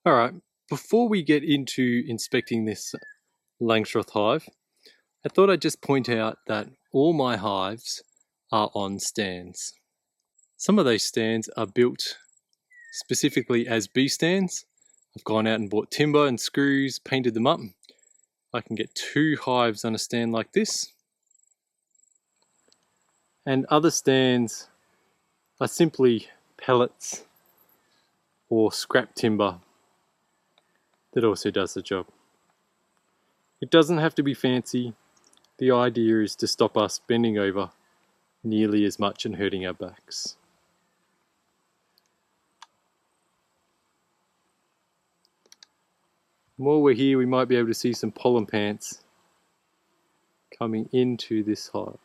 Alright, before we get into inspecting this Langstroth hive, I thought I'd just point out that all my hives are on stands. Some of those stands are built specifically as bee stands. I've gone out and bought timber and screws, painted them up. I can get 2 hives on a stand like this. And other stands are simply pellets or scrap timber that also does the job. It doesn't have to be fancy. The idea is to stop us bending over nearly as much and hurting our backs. While we're here, we might be able to see some pollen pants coming into this hive.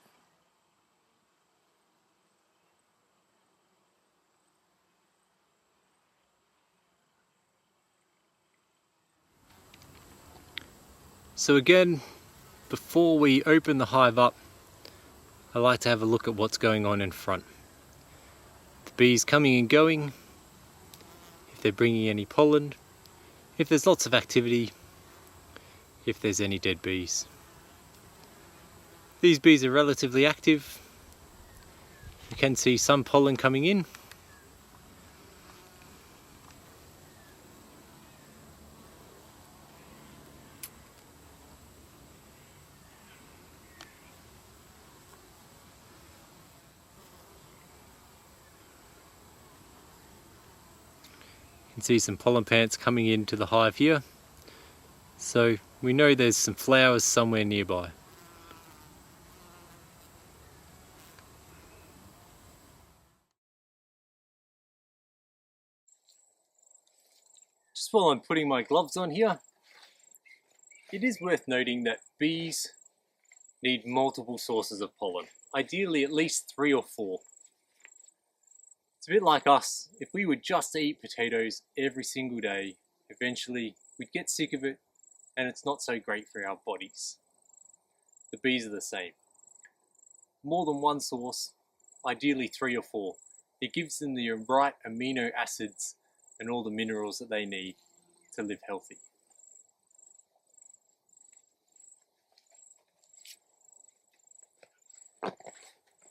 So again, before we open the hive up, I like to have a look at what's going on in front. The bees coming and going, if they're bringing any pollen, if there's lots of activity, if there's any dead bees. These bees are relatively active. You can see some pollen coming in. You can see some pollen pants coming into the hive here. So we know there's some flowers somewhere nearby. Just while I'm putting my gloves on here, it is worth noting that bees need multiple sources of pollen, ideally at least 3 or 4. It's a bit like us. If we would just eat potatoes every single day, eventually we'd get sick of it and it's not so great for our bodies. The bees are the same. More than one source, ideally 3 or 4. It gives them the right amino acids and all the minerals that they need to live healthy.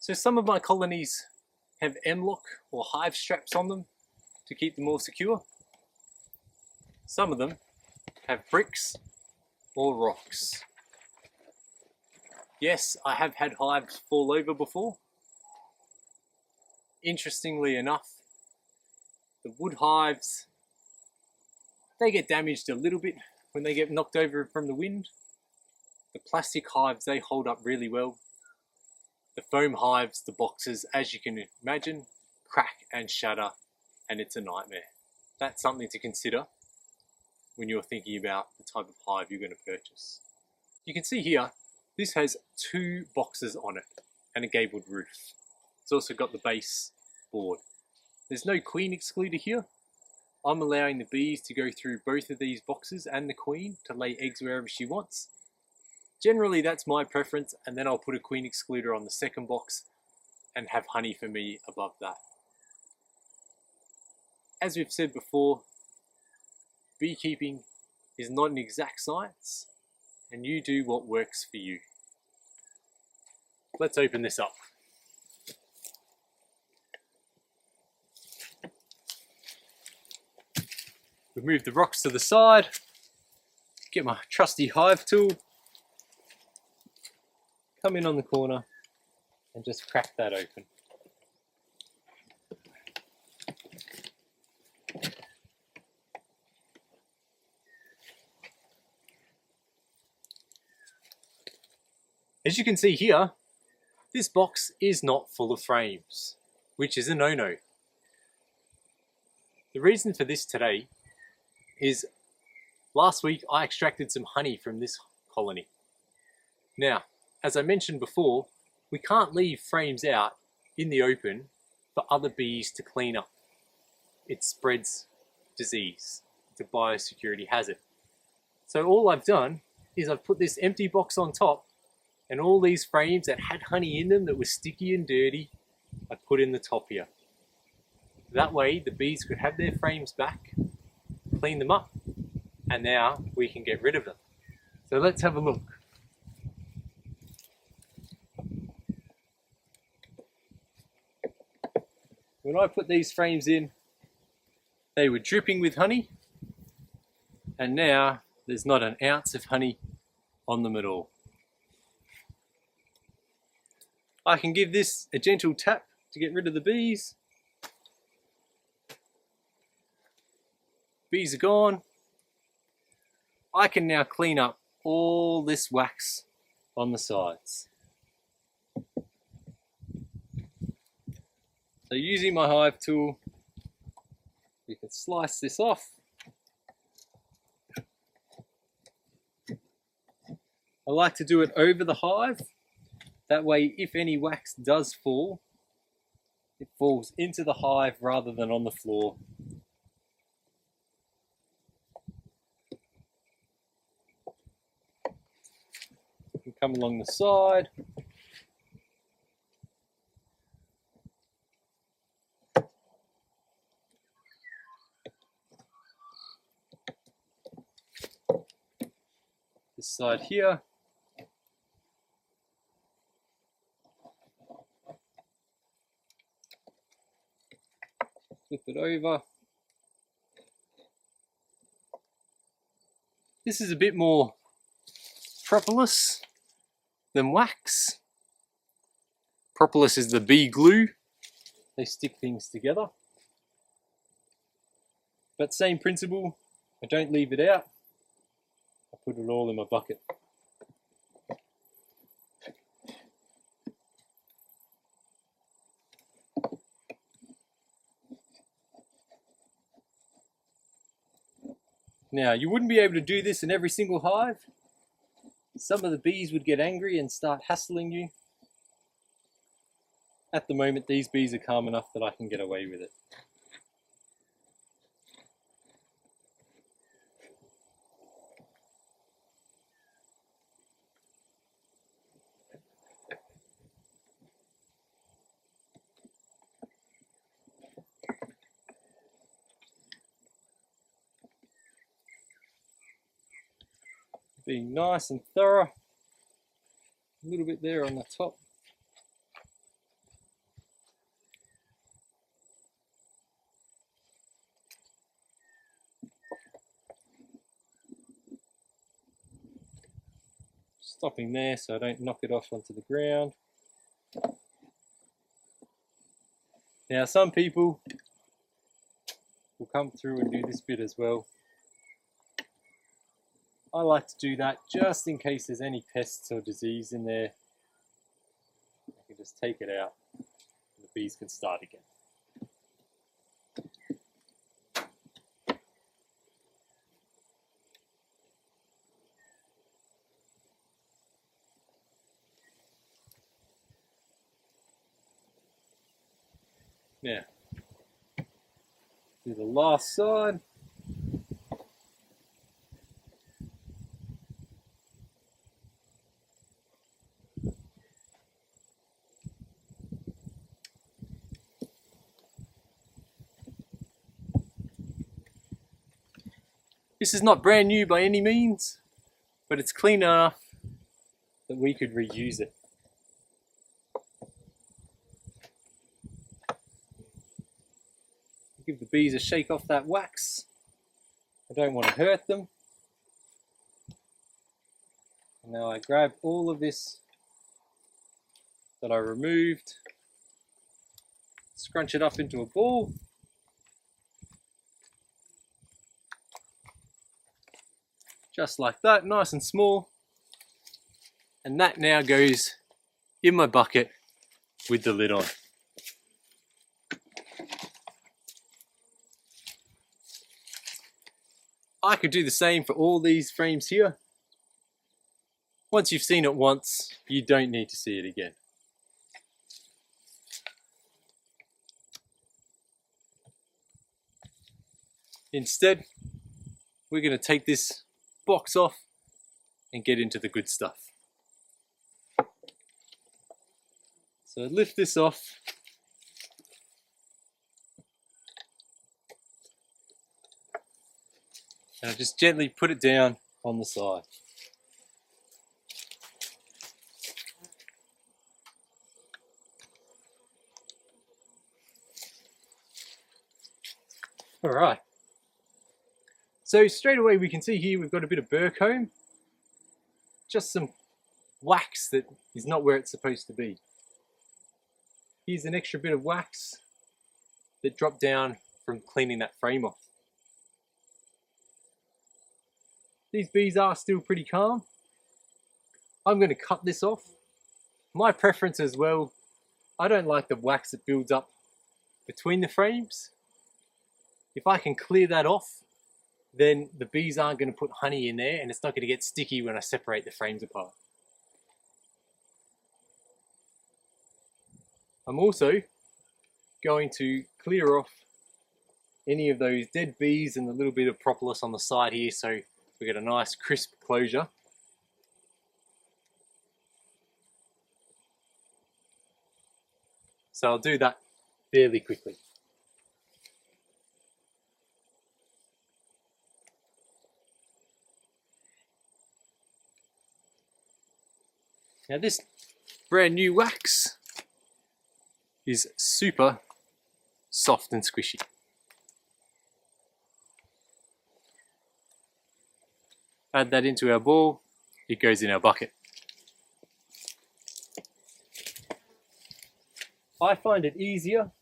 So some of my colonies have M-lock or hive straps on them to keep them all secure. Some of them have bricks or rocks. Yes, I have had hives fall over before. Interestingly enough, the wood hives, they get damaged a little bit when they get knocked over from the wind. The plastic hives, they hold up really well. The foam hives, the boxes, as you can imagine, crack and shatter, and it's a nightmare. That's something to consider when you're thinking about the type of hive you're going to purchase. You can see here, this has 2 boxes on it and a gabled roof. It's also got the base board. There's no queen excluder here. I'm allowing the bees to go through both of these boxes and the queen to lay eggs wherever she wants. Generally that's my preference, and then I'll put a queen excluder on the second box and have honey for me above that. As we've said before, beekeeping is not an exact science, and you do what works for you. Let's open this up. Remove the rocks to the side, get my trusty hive tool, come in on the corner and just crack that open. As you can see here, this box is not full of frames, which is a no-no. The reason for this today is last week I extracted some honey from this colony. Now, as I mentioned before, we can't leave frames out in the open for other bees to clean up. It spreads disease. It's a biosecurity hazard. So all I've done is I've put this empty box on top, and all these frames that had honey in them that were sticky and dirty, I put in the top here. That way the bees could have their frames back clean them up, and now we can get rid of them. So let's have a look. When I put these frames in, they were dripping with honey, and now there's not an ounce of honey on them at all. I can give this a gentle tap to get rid of the bees. Bees are gone. I can now clean up all this wax on the sides. So using my hive tool, you can slice this off. I like to do it over the hive. That way, if any wax does fall, it falls into the hive rather than on the floor. You can come along the side. This side here. Flip it over. This is a bit more propolis than wax. Propolis is the bee glue. They stick things together. But same principle, I don't leave it out. I put it all in my bucket. Now, you wouldn't be able to do this in every single hive. Some of the bees would get angry and start hassling you. At the moment, these bees are calm enough that I can get away with it. Being nice and thorough. A little bit there on the top. Stopping there so I don't knock it off onto the ground. Now some people will come through and do this bit as well. I like to do that just in case there's any pests or disease in there. I can just take it out and the bees can start again. Now, do the last side. This is not brand new by any means, but it's clean enough that we could reuse it. Give the bees a shake off that wax. I don't want to hurt them. And now I grab all of this that I removed, scrunch it up into a ball. Just like that, nice and small. And that now goes in my bucket with the lid on. I could do the same for all these frames here. Once you've seen it once, you don't need to see it again. Instead, we're going to take this box off and get into the good stuff. So lift this off. And I just gently put it down on the side. All right. So straight away we can see here we've got a bit of burr comb. Just some wax that is not where it's supposed to be. Here's an extra bit of wax that dropped down from cleaning that frame off. These bees are still pretty calm. I'm going to cut this off. My preference as well, I don't like the wax that builds up between the frames. If I can clear that off, then the bees aren't going to put honey in there and it's not going to get sticky when I separate the frames apart. I'm also going to clear off any of those dead bees and the little bit of propolis on the side here so we get a nice crisp closure. So I'll do that fairly quickly. Now this brand new wax is super soft and squishy. Add that into our ball, it goes in our bucket. I find it easier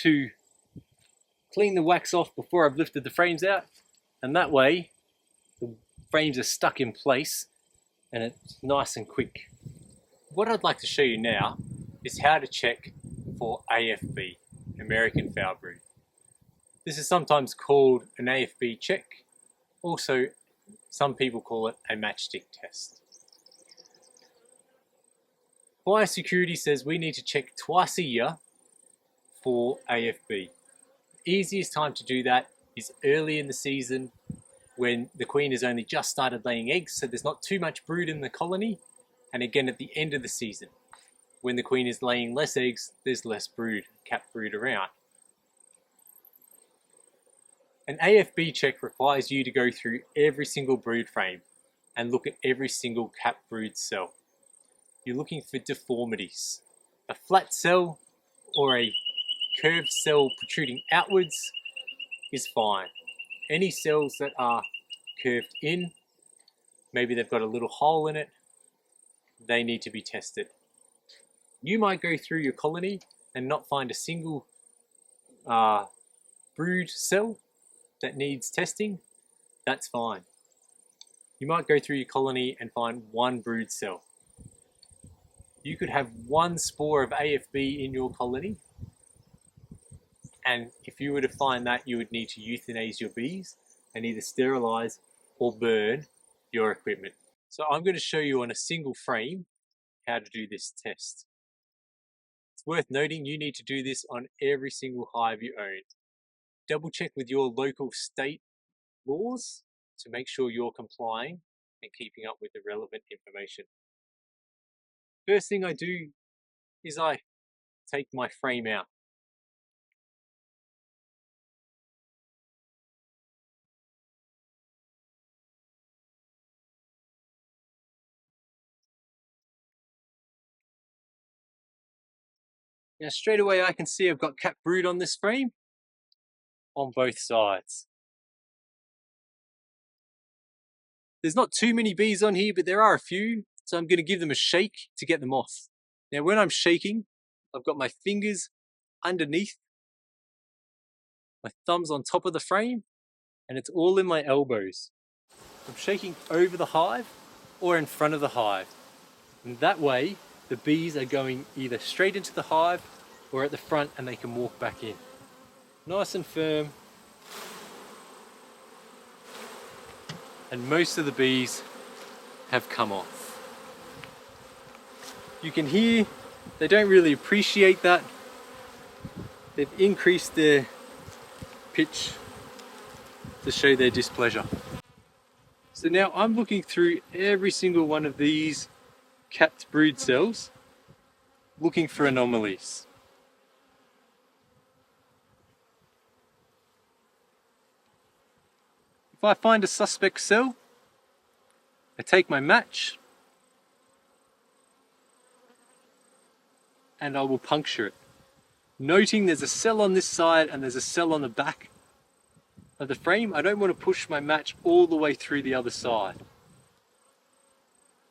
to clean the wax off before I've lifted the frames out, and that way the frames are stuck in place and it's nice and quick. What I'd like to show you now is how to check for AFB, American foul brood. This is sometimes called an AFB check. Also, some people call it a matchstick test. Biosecurity says we need to check twice a year for AFB. The easiest time to do that is early in the season when the queen has only just started laying eggs, so there's not too much brood in the colony, and again at the end of the season when the queen is laying less eggs, there's less brood, capped brood around. An AFB check requires you to go through every single brood frame and look at every single capped brood cell. You're looking for deformities. A flat cell or a curved cell protruding outwards is fine. Any cells that are curved in, maybe they've got a little hole in it, they need to be tested. You might go through your colony and not find a single brood cell that needs testing. That's fine. You might go through your colony and find one brood cell. You could have one spore of AFB in your colony, and if you were to find that, you would need to euthanize your bees and either sterilize or burn your equipment. So I'm going to show you on a single frame how to do this test. It's worth noting you need to do this on every single hive you own. Double check with your local state laws to make sure you're complying and keeping up with the relevant information. First thing I do is I take my frame out. Now straight away I can see I've got capped brood on this frame on both sides. There's not too many bees on here, but there are a few, so I'm going to give them a shake to get them off. Now when I'm shaking, I've got my fingers underneath, my thumbs on top of the frame, and it's all in my elbows. I'm shaking over the hive or in front of the hive. And that way, the bees are going either straight into the hive or at the front and they can walk back in. Nice and firm. And most of the bees have come off. You can hear they don't really appreciate that. They've increased their pitch to show their displeasure. So now I'm looking through every single one of these capped brood cells, looking for anomalies. If I find a suspect cell, I take my match and I will puncture it. Noting there's a cell on this side and there's a cell on the back of the frame, I don't want to push my match all the way through the other side.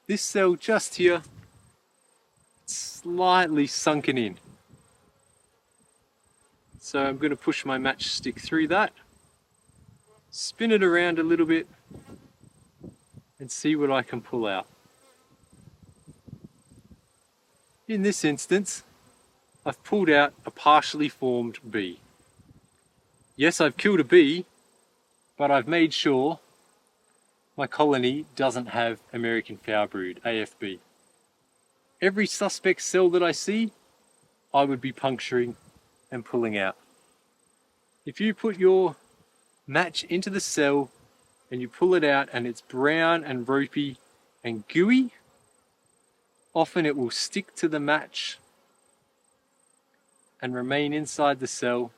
This cell just here, slightly sunken in. So I'm going to push my matchstick through that, spin it around a little bit, and see what I can pull out. In this instance, I've pulled out a partially formed bee. Yes, I've killed a bee, but I've made sure my colony doesn't have American foul brood, AFB. Every suspect cell that I see, I would be puncturing and pulling out. If you put your match into the cell and you pull it out and it's brown and ropey and gooey, often it will stick to the match and remain inside the cell.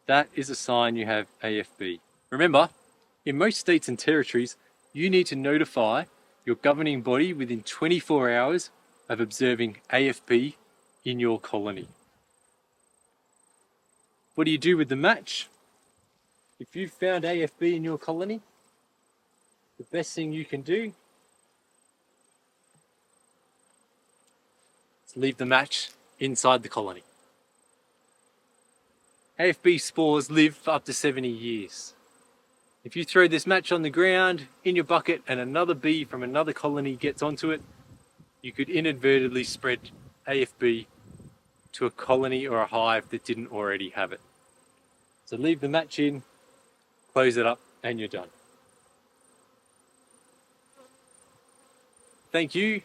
That is a sign you have AFB. Remember, in most states and territories, you need to notify your governing body within 24 hours of observing AFB in your colony. What do you do with the match? If you've found AFB in your colony, the best thing you can do is leave the match inside the colony. AFB spores live for up to 70 years. If you throw this match on the ground in your bucket and another bee from another colony gets onto it, you could inadvertently spread AFB to a colony or a hive that didn't already have it. So leave the match in, close it up, and you're done. Thank you